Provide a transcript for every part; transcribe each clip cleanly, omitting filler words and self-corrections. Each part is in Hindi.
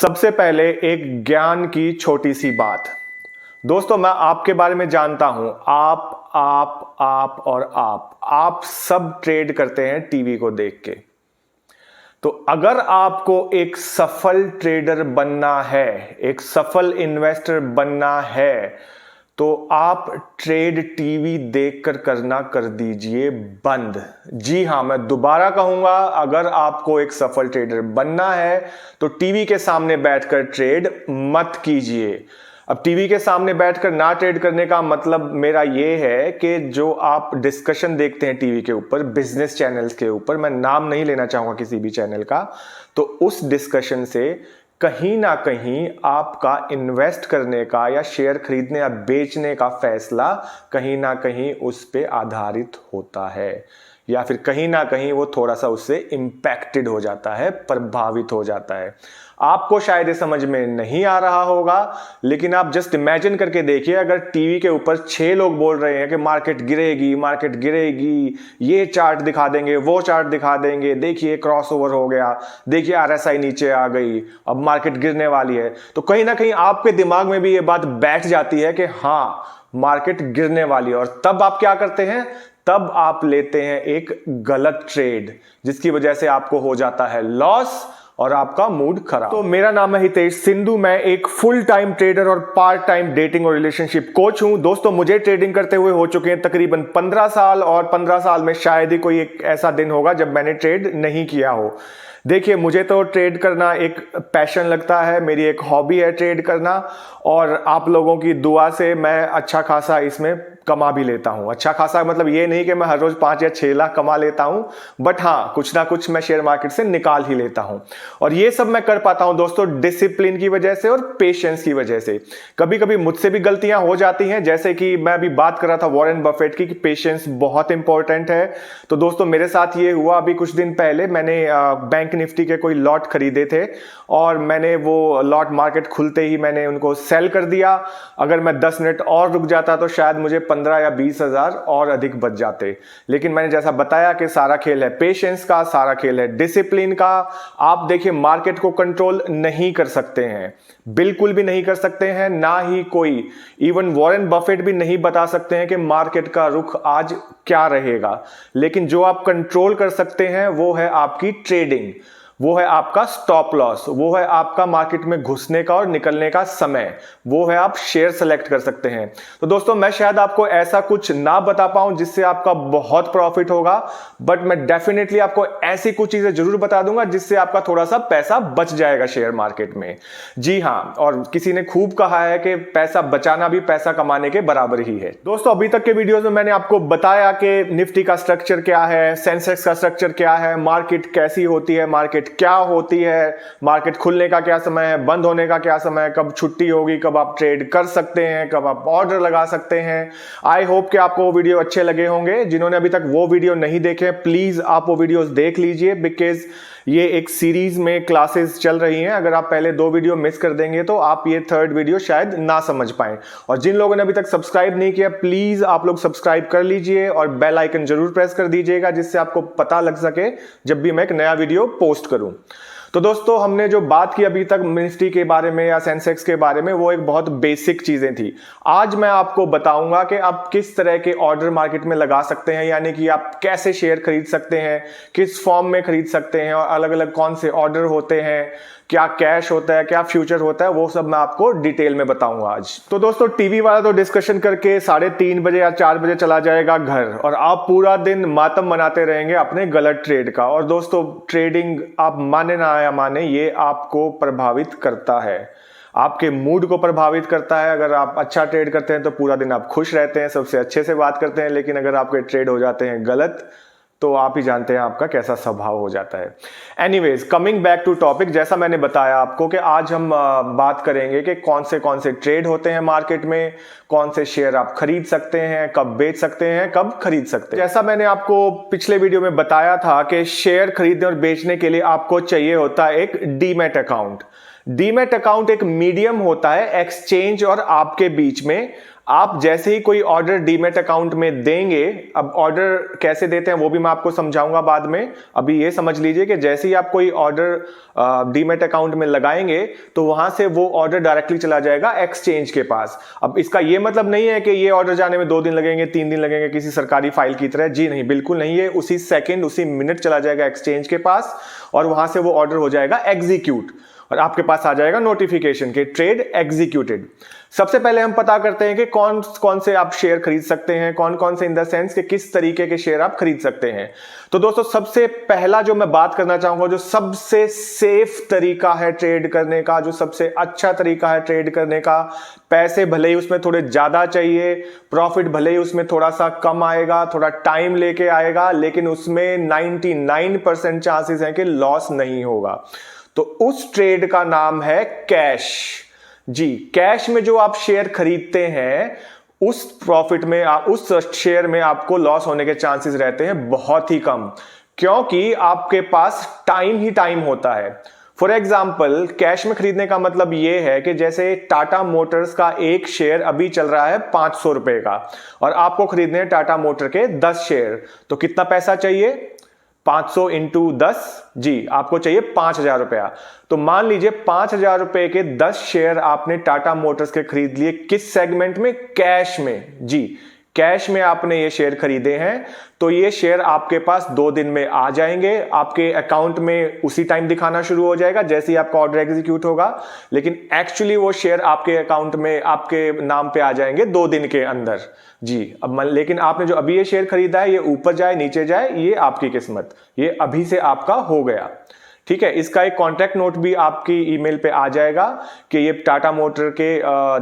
सबसे पहले एक ज्ञान की छोटी सी बात। दोस्तों, मैं आपके बारे में जानता हूं। आप और आप सब ट्रेड करते हैं टीवी को देख के। तो अगर आपको एक सफल ट्रेडर बनना है, एक सफल इन्वेस्टर बनना है, तो आप ट्रेड टीवी देखकर करना कर दीजिए बंद। जी हां, मैं दोबारा कहूंगा, अगर आपको एक सफल ट्रेडर बनना है तो टीवी के सामने बैठकर ट्रेड मत कीजिए। अब टीवी के सामने बैठकर ना ट्रेड करने का मतलब मेरा ये है कि जो आप डिस्कशन देखते हैं टीवी के ऊपर, बिजनेस चैनल्स के ऊपर, मैं नाम नहीं लेना चाहूंगा किसी भी चैनल का, तो उस डिस्कशन से कहीं ना कहीं आपका इन्वेस्ट करने का या शेयर खरीदने या बेचने का फैसला कहीं ना कहीं उस पे आधारित होता है, या फिर कहीं ना कहीं वो थोड़ा सा उससे इंपैक्टेड हो जाता है, प्रभावित हो जाता है। आपको शायद ये समझ में नहीं आ रहा होगा, लेकिन आप जस्ट इमेजिन करके देखिए, अगर टीवी के ऊपर 6 लोग बोल रहे हैं कि मार्केट गिरेगी, ये चार्ट दिखा देंगे, वो चार्ट दिखा देंगे, देखिए क्रॉसओवर हो गया, देखिए आरएसआई नीचे आ गई, अब मार्केट गिरने वाली है, तो कहीं ना कहीं आपके दिमाग में भी ये बात बैठ जाती है कि हाँ, मार्केट गिरने वाली है। और तब आप क्या करते हैं? तब आप लेते हैं एक गलत ट्रेड, जिसकी वजह से आपको हो जाता है लॉस और आपका मूड खराब। तो मेरा नाम है हितेश सिंधु, मैं एक फुल टाइम ट्रेडर और पार्ट टाइम डेटिंग और रिलेशनशिप कोच हूं। दोस्तों, मुझे ट्रेडिंग करते हुए हो चुके हैं तकरीबन 15 साल, और 15 साल में शायद ही कोई एक ऐसा दिन होगा जब मैंने ट्रेड नहीं किया हो। देखिए, मुझे तो ट्रेड करना एक पैशन लगता है, मेरी एक हॉबी है ट्रेड करना, और आप लोगों की दुआ से मैं अच्छा खासा इसमें कमा भी लेता हूं। अच्छा खासा मतलब ये नहीं कि मैं हर रोज 5 या 6 लाख कमा लेता हूं, बट हाँ, कुछ ना कुछ मैं शेयर मार्केट से निकाल ही लेता हूं। और ये सब मैं कर पाता हूं दोस्तों डिसिप्लिन की वजह से और पेशेंस की वजह से। कभी कभी मुझसे भी गलतियां हो जाती हैं, जैसे कि मैं अभी बात कर रहा था वॉरेन बफेट की कि पेशेंस बहुत इंपॉर्टेंट है। तो दोस्तों, मेरे साथ ये हुआ, अभी कुछ दिन पहले मैंने बैंक निफ्टी के कोई लॉट खरीदे थे, और मैंने वो लॉट मार्केट खुलते ही मैंने उनको सेल कर दिया। अगर मैं 10 मिनट और रुक जाता तो शायद मुझे 15 या 20 हजार और अधिक बच जाते। लेकिन मैंने जैसा बताया कि सारा खेल है पेशेंस का, सारा खेल है डिसिप्लिन का। आप देखिए, मार्केट को कंट्रोल नहीं कर सकते हैं, बिल्कुल भी नहीं कर सकते हैं, ना ही कोई, इवन वॉरेन बफेट भी नहीं बता सकते हैं कि मार्केट का रुख आज क्या रहेगा। लेकिन जो आप कंट्रोल कर सकते हैं वो है आपकी ट्रेडिंग, वो है आपका स्टॉप लॉस, वो है आपका मार्केट में घुसने का और निकलने का समय, वो है आप शेयर सेलेक्ट कर सकते हैं। तो दोस्तों, मैं शायद आपको ऐसा कुछ ना बता पाऊं जिससे आपका बहुत प्रॉफिट होगा, बट मैं डेफिनेटली आपको ऐसी कुछ चीजें जरूर बता दूंगा जिससे आपका थोड़ा सा पैसा बच जाएगा शेयर मार्केट में। जी हां, और किसी ने खूब कहा है कि पैसा बचाना भी पैसा कमाने के बराबर ही है। दोस्तों, अभी तक के वीडियोस में मैंने आपको बताया कि निफ्टी का स्ट्रक्चर क्या है, सेंसेक्स का स्ट्रक्चर क्या है, मार्केट कैसी होती है, मार्केट क्या होती है, मार्केट खुलने का क्या समय है, बंद होने का क्या समय है, कब छुट्टी होगी, कब आप ट्रेड कर सकते हैं, कब आप ऑर्डर लगा सकते हैं। आई होप कि आपको वो वीडियो अच्छे लगे होंगे। जिन्होंने अभी तक वो वीडियो नहीं देखे, प्लीज आप वो वीडियोस देख लीजिए, बिकॉज ये एक सीरीज में क्लासेस चल रही हैं। अगर आप पहले 2 वीडियो मिस कर देंगे तो आप ये 3rd वीडियो शायद ना समझ पाएं। और जिन लोगों ने अभी तक सब्सक्राइब नहीं किया, प्लीज आप लोग सब्सक्राइब कर लीजिए और बेल आइकन जरूर प्रेस कर दीजिएगा, जिससे आपको पता लग सके जब भी मैं एक नया वीडियो पोस्ट करूं। तो दोस्तों, हमने जो बात की अभी तक निफ्टी के बारे में या सेंसेक्स के बारे में, वो एक बहुत बेसिक चीजें थी। आज मैं आपको बताऊंगा कि आप किस तरह के ऑर्डर मार्केट में लगा सकते हैं, यानी कि आप कैसे शेयर खरीद सकते हैं, किस फॉर्म में खरीद सकते हैं, और अलग अलग कौन से ऑर्डर होते हैं, क्या कैश होता है, क्या फ्यूचर होता है, वो सब मैं आपको डिटेल में बताऊंगा आज। तो दोस्तों, टीवी वाला तो डिस्कशन करके 3:30 बजे या 4 बजे चला जाएगा घर, और आप पूरा दिन मातम मनाते रहेंगे अपने गलत ट्रेड का। और दोस्तों, ट्रेडिंग आप माने ना या माने, ये आपको प्रभावित करता है, आपके मूड को प्रभावित करता है। अगर आप अच्छा ट्रेड करते हैं तो पूरा दिन आप खुश रहते हैं, सबसे अच्छे से बात करते हैं, लेकिन अगर आपके ट्रेड हो जाते हैं गलत, तो आप ही जानते हैं आपका कैसा स्वभाव हो जाता है। Anyways, coming back to topic, जैसा मैंने बताया आपको कि आज हम बात करेंगे कि कौन से ट्रेड होते हैं मार्केट में, कौन से शेयर आप खरीद सकते हैं, कब बेच सकते हैं, कब खरीद सकते हैं। जैसा मैंने आपको पिछले वीडियो में बताया था कि शेयर खरीदने और बेचने के लिए आपको चाहिए होता है एक डीमैट अकाउंट। डीमैट अकाउंट एक मीडियम होता है एक्सचेंज और आपके बीच में। आप जैसे ही कोई ऑर्डर डीमैट अकाउंट में देंगे, अब ऑर्डर कैसे देते हैं वो भी मैं आपको समझाऊंगा बाद में। अभी ये समझ लीजिए कि जैसे ही आप कोई ऑर्डर डीमैट अकाउंट में लगाएंगे तो वहां से वो ऑर्डर डायरेक्टली चला जाएगा एक्सचेंज के पास। अब इसका ये मतलब नहीं है कि ये ऑर्डर जाने में 2 दिन लगेंगे, 3 दिन लगेंगे किसी सरकारी फाइल की तरह। जी नहीं, बिल्कुल नहीं, है उसी सेकेंड उसी मिनट चला जाएगा एक्सचेंज के पास और वहां से वो ऑर्डर हो जाएगा एग्जीक्यूट और आपके पास आ जाएगा नोटिफिकेशन के ट्रेड एग्जीक्यूटेड। सबसे पहले हम पता करते हैं कि कौन कौन से आप शेयर खरीद सकते हैं, कौन कौन से इन द सेंस कि किस तरीके के शेयर आप खरीद सकते हैं। तो दोस्तों सबसे पहला जो मैं बात करना चाहूंगा, जो सबसे सेफ तरीका है ट्रेड करने का, जो सबसे अच्छा तरीका है ट्रेड करने का, पैसे भले ही उसमें थोड़े ज्यादा चाहिए, प्रॉफिट भले ही उसमें थोड़ा सा कम आएगा, थोड़ा टाइम लेके आएगा, लेकिन उसमें 99% चांसेस हैं कि लॉस नहीं होगा। तो उस ट्रेड का नाम है कैश। जी, कैश में जो आप शेयर खरीदते हैं उस प्रॉफिट में उस शेयर में आपको लॉस होने के चांसेस रहते हैं बहुत ही कम, क्योंकि आपके पास टाइम ही टाइम होता है। फॉर एग्जाम्पल, कैश में खरीदने का मतलब यह है कि जैसे टाटा मोटर्स का एक शेयर अभी चल रहा है 500 रुपए का और आपको खरीदने हैं टाटा मोटर के 10 शेयर, तो कितना पैसा चाहिए? 500 इंटू 10, जी आपको चाहिए 5,000 रुपया। तो मान लीजिए 5,000 रुपए के 10 शेयर आपने टाटा मोटर्स के खरीद लिए। किस सेगमेंट में? कैश में। जी, कैश में आपने ये शेयर खरीदे हैं, तो ये शेयर आपके पास 2 दिन में आ जाएंगे, आपके अकाउंट में उसी टाइम दिखाना शुरू हो जाएगा जैसे ही आपका ऑर्डर एग्जीक्यूट होगा, लेकिन एक्चुअली वो शेयर आपके अकाउंट में आपके नाम पे आ जाएंगे 2 दिन के अंदर। जी, अब लेकिन आपने जो अभी ये शेयर खरीदा है, ये ऊपर जाए नीचे जाए ये आपकी किस्मत, ये अभी से आपका हो गया। ठीक है, इसका एक कॉन्ट्रैक्ट नोट भी आपकी ईमेल पे आ जाएगा कि ये टाटा मोटर के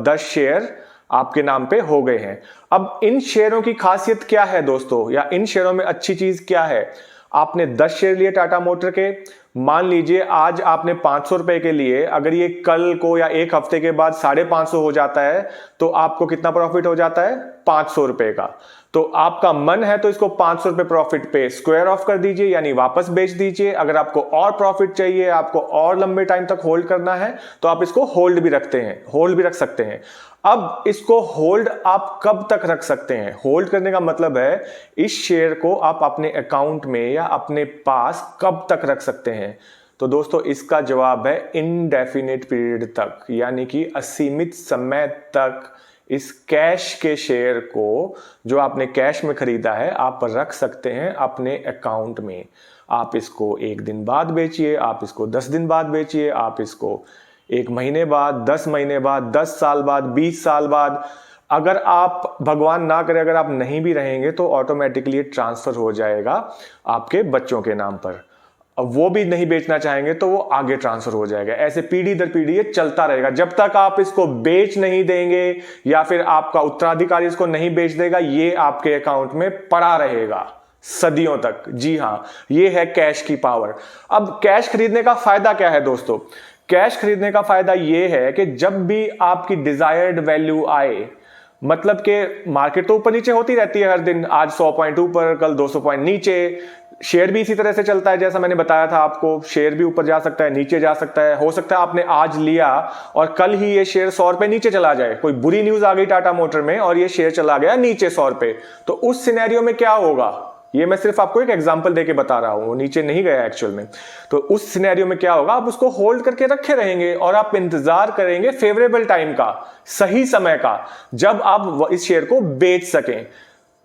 10 शेयर आपके नाम पे हो गए हैं। अब इन शेयरों की खासियत क्या है दोस्तों, या इन शेयरों में अच्छी चीज क्या है? आपने 10 शेयर लिए टाटा मोटर के, मान लीजिए आज आपने 500 रुपए के लिए, अगर ये कल को या एक हफ्ते के बाद 550 हो जाता है तो आपको कितना प्रॉफिट हो जाता है? 500 रुपए का। तो आपका मन है तो इसको 500 रुपए प्रॉफिट पे स्क्वायर ऑफ कर दीजिए, यानी वापस बेच दीजिए। अगर आपको और प्रॉफिट चाहिए, आपको और लंबे टाइम तक होल्ड करना है, तो आप इसको होल्ड भी रख सकते हैं। अब इसको होल्ड आप कब तक रख सकते हैं? होल्ड करने का मतलब है इस शेयर को आप अपने अकाउंट में या अपने पास कब तक रख सकते हैं। तो दोस्तों इसका जवाब है इनडेफिनिट पीरियड तक, यानी कि असीमित समय तक इस कैश के शेयर को, जो आपने कैश में खरीदा है, आप रख सकते हैं अपने अकाउंट में। आप इसको 1 दिन बाद बेचिए, आप इसको 10 दिन बाद बेचिए, आप इसको 1 महीने बाद, 10 महीने बाद, 10 साल बाद, 20 साल बाद। अगर आप, भगवान ना करे, अगर आप नहीं भी रहेंगे तो ऑटोमेटिकली ट्रांसफर हो जाएगा आपके बच्चों के नाम पर। अब वो भी नहीं बेचना चाहेंगे तो वो आगे ट्रांसफर हो जाएगा। ऐसे पीढ़ी दर पीढ़ी ये चलता रहेगा जब तक आप इसको बेच नहीं देंगे या फिर आपका उत्तराधिकारी इसको नहीं बेच देगा, ये आपके अकाउंट में पड़ा रहेगा सदियों तक। जी हां, ये है कैश की पावर। अब कैश खरीदने का फायदा क्या है दोस्तों? कैश खरीदने का फायदा यह है कि जब भी आपकी डिजायर्ड वैल्यू आए, मतलब कि मार्केट तो ऊपर नीचे होती रहती है हर दिन, आज 100 पॉइंट ऊपर, कल 200 पॉइंट नीचे। शेयर भी इसी तरह से चलता है, जैसा मैंने बताया था आपको, शेयर भी ऊपर जा सकता है, नीचे जा सकता है। हो सकता है आपने आज लिया और कल ही ये शेयर 100 रुपए नीचे चला जाए, कोई बुरी न्यूज आ गई टाटा मोटर में और ये शेयर चला गया नीचे 100 रुपए। तो उस सिनेरियो में क्या होगा, ये मैं सिर्फ आपको एक एग्जांपल देके बता रहा हूं, नीचे नहीं गया एक्चुअल में। तो उस सिनेरियो में क्या होगा, आप उसको होल्ड करके रखे रहेंगे और आप इंतजार करेंगे फेवरेबल टाइम का, सही समय का, जब आप इस शेयर को बेच सकें।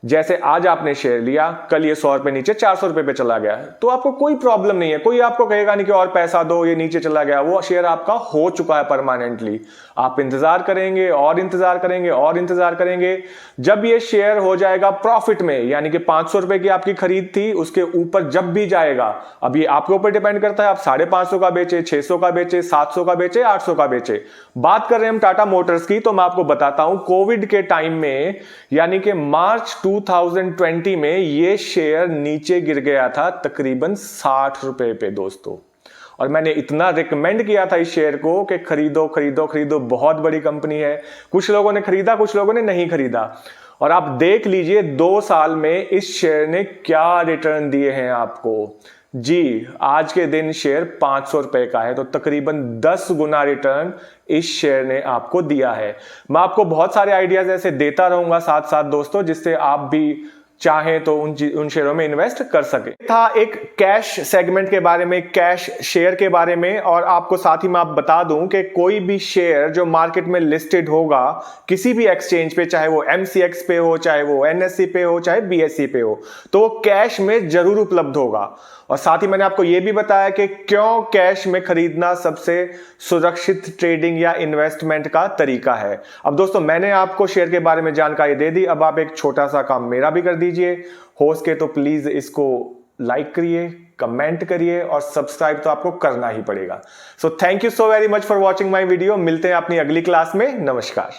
जैसे आज आपने शेयर लिया, कल ये 100 रुपए नीचे 400 रुपए पे चला गया, तो आपको कोई प्रॉब्लम नहीं है, कोई आपको कहेगा नहीं कि और पैसा दो, ये नीचे चला गया। वो शेयर आपका हो चुका है परमानेंटली। आप इंतजार करेंगे और इंतजार करेंगे और इंतजार करेंगे, जब ये शेयर हो जाएगा प्रॉफिट में, यानी कि 500 रुपए की आपकी खरीद थी, उसके ऊपर जब भी जाएगा, अब ये आपके ऊपर डिपेंड करता है, आप 550 का बेचे, 600 का बेचे, 700 का बेचे, 800 का बेचे। बात कर रहे हैं हम टाटा मोटर्स की, तो मैं आपको बताता हूं कोविड के टाइम में, यानी कि मार्च 2020 में ये शेयर नीचे गिर गया था तकरीबन 60 रुपए पे दोस्तों। और मैंने इतना रिकमेंड किया था इस शेयर को कि खरीदो खरीदो खरीदो, बहुत बड़ी कंपनी है। कुछ लोगों ने खरीदा, कुछ लोगों ने नहीं खरीदा। और आप देख लीजिए 2 साल में इस शेयर ने क्या रिटर्न दिए हैं आपको। जी, आज के दिन शेयर 500 रुपए का है, तो तकरीबन 10 गुना रिटर्न इस शेयर ने आपको दिया है। मैं आपको बहुत सारे आइडियाज ऐसे देता रहूंगा साथ साथ दोस्तों, जिससे आप भी चाहें तो उन शेयरों में इन्वेस्ट कर सके। था एक कैश सेगमेंट के बारे में, कैश शेयर के बारे में, और आपको साथ ही मैं आप बता दूं कि कोई भी शेयर जो मार्केट में लिस्टेड होगा किसी भी एक्सचेंज पे, चाहे वो MCX पे हो, चाहे वो NSE पे हो, चाहे BSE पे हो, तो वो कैश में जरूर उपलब्ध होगा। और साथ ही मैंने आपको यह भी बताया कि क्यों कैश में खरीदना सबसे सुरक्षित ट्रेडिंग या इन्वेस्टमेंट का तरीका है। अब दोस्तों, मैंने आपको शेयर के बारे में जानकारी दे दी, अब आप एक छोटा सा काम मेरा भी कर दीजिए। हो सके तो प्लीज इसको लाइक करिए, कमेंट करिए और सब्सक्राइब तो आपको करना ही पड़ेगा। So thank you so very much for watching my video. मिलते हैं अपनी अगली क्लास में। नमस्कार।